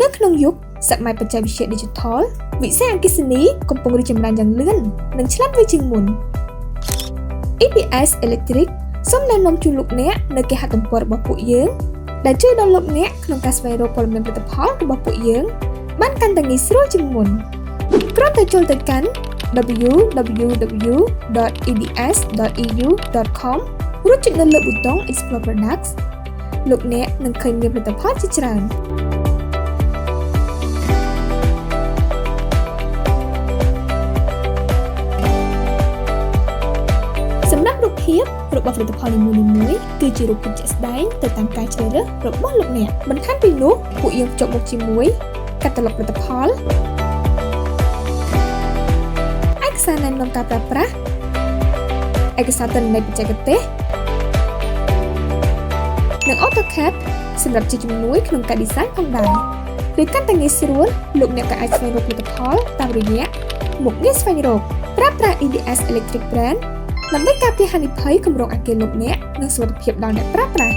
នៅក្នុងយុគសម័យបច្ចេកវិទ្យា Digital វិស័យអគ្គិសនីកំពុងរីកចម្រើនយ៉ាងលឿននិងឆ្លាតវៃជាងមុន EDS Electric សូមណែនាំជូនលោកអ្នកនៅគេហទំព័ររបស់ពួកយើងដែលជួយដល់លោកអ្នកក្នុងការស្វែងរកព័ត៌មានផលិតផលរបស់ពួកយើងបានកាន់តែងាយស្រួលជាងមុនគ្រាន់តែចូលទៅកាន់ www.eds.eu.com រួចចុចនៅលើប៊ូតុង Explore Products លោកអ្នកនឹងឃើញមានផលិតផលជាច្រើនសម្រាប់រូបភាពរបស់ផលិតផលនីមួយៗគឺជារូបភាពជាក់ស្ដែងទៅតាមការជ្រើសរើសរបស់លោកអ្នកបន្ថែមពីនោះពួកយើងភ្ជាប់មកជាមួយកាតាឡុកផលិតផលឯកសារណែនាំការប្រើប្រាស់ឯកសារទិន្នន័យបច្ចេកទេសនិង AutoCAD សម្រាប់ជាជំនួយក្នុងការ design ផងដែរឬកាន់តែងាយស្រួលលោកអ្នកក៏អាចស្វែងរកផលិតផលតាមរយៈមុខងារស្វែងរកប្រើប្រាស់ EDS Electric Brand ដើម្បីការពារហានិភ័យគម្រោងអគារលោកអ្នកនិងសុវត្ថិភាពដល់អ្នកប្រើប្រាស់